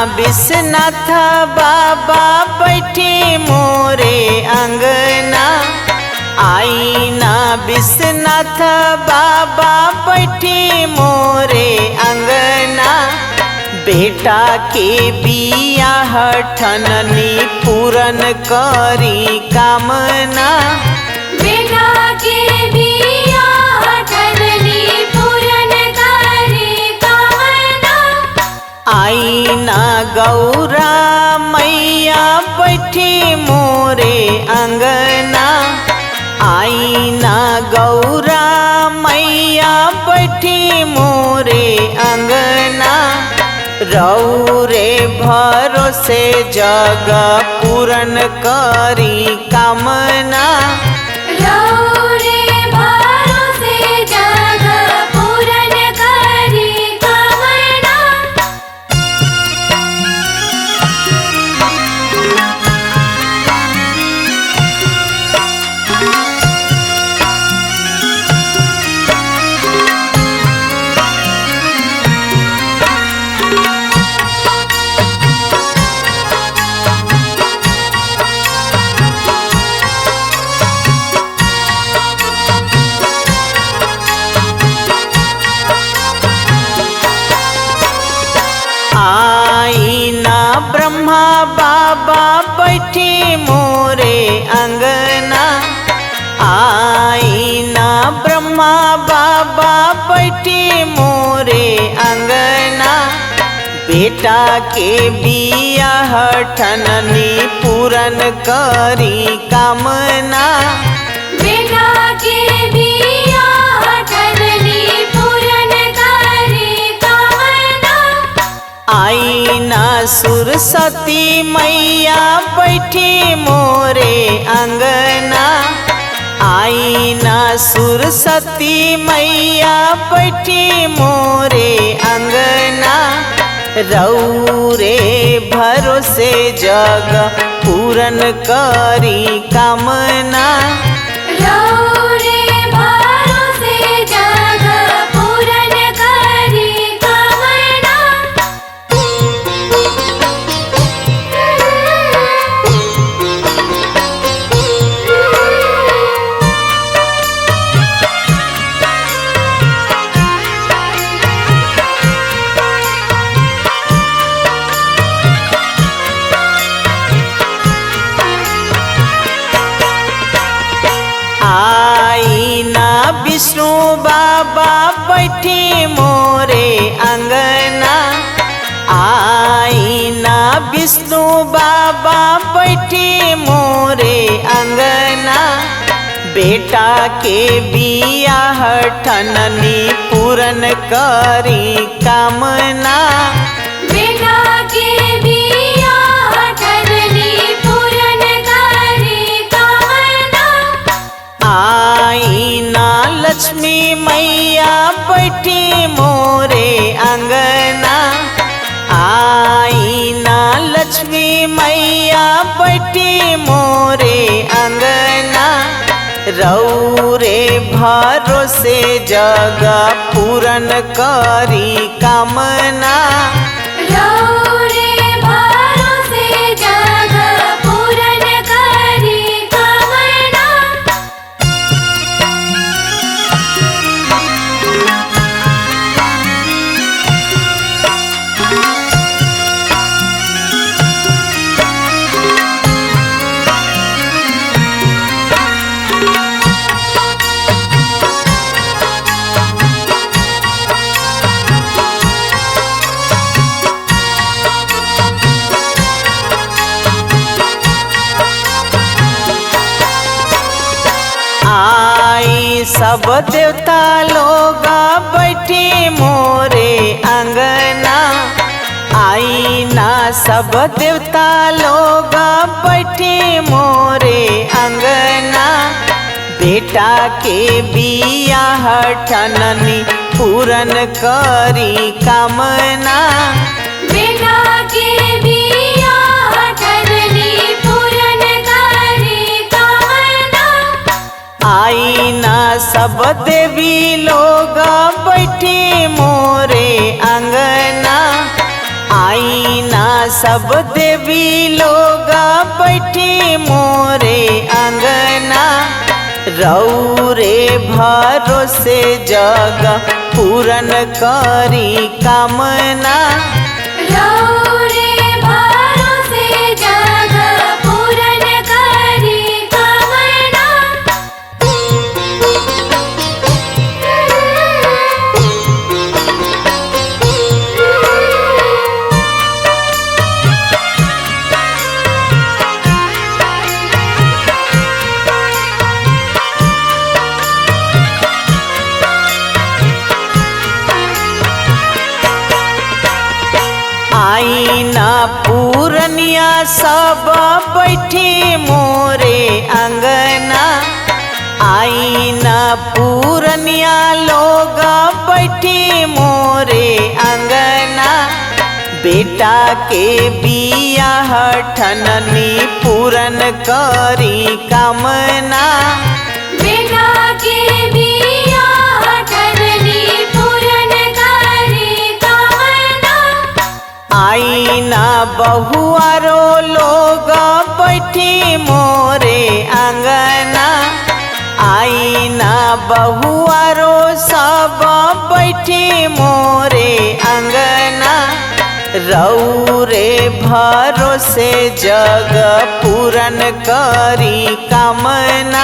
विश्वनाथ बाबा बैठी मोरे अंगना। आईना विश्वनाथ बाबा बैठी मोरे अंगना। बेटा के बियाह ठननी पूरन करी कामना। बेटा के बियाह ठननी पूरन करी कामना। आईना गौरा मैया बैठी मोरे अंगना। आईना गौरा मैया बैठी मोरे अंगना। रौरे भरोसे जग पूरन करी कामना। रौरे भरोसे जग पूरन करी कामना। आईना ब्रह्मा बाबा बैठी मोरे अंगना। आईना ब्रह्मा बाबा बैठी मोरे अंगना। बेटा के बियाह ठननी पूरन करी कामना। बेटा के बियाह ठननी पूरन करी कामना। आईना सरस्वती मैया बैठी मोरे अंगना। आईना सरस्वती मैया बैठी मोरे अंगना। रौरे भरोसे जग पूरन करी कामना। रौरे भरोसे जग पूरन करी कामना। आईना विष्णु बाबा बैठी मोरे अंगना। आईना विष्णु बाबा बैठी मोरे अंगना। बेटा के बियाह ठननी पूरन करी कामना। बेटा के बियाह ठननी पूरन करी कामना। आईना लक्ष्मी मैया बैठी मोरे अंगना। आईना लक्ष्मी मैया बैठी मोरे अंगना। रौरे भरोसे जग पूरन करी कामना। रौरे भरोसे जग पूरन करी कामना। आई सब देवता लोग बैठी मोरे अंगना। आईना सब देवता लोग बैठी मोरे अंगना। बेटा के बियाह ठननी पूरन करी कामना। बेटा के बियाह ठननी पूरन करी कामना। आईना सब देवी लोग बैठी मोरे अंगना। आईना सब देवी लोग बैठी मोरे अंगना रौरे भरोसे जग पूरन करी कामना रौरे भरोसे जग पूरन करी कामना आईना पूरनिया सब बैठी मोरे अंगना आईना पूरनिया लोग बैठी मोरे अंगना बेटा के बियाह ठननी पूरन करी कामना बेटा के बियाह ठननी पूरन करी कामना आईना बहुआरो लोग बैठी मोरे अंगना आईना बहुआरो सब बैठी मोरे अंगना रौरे भरोसे जग पूरन करी कामना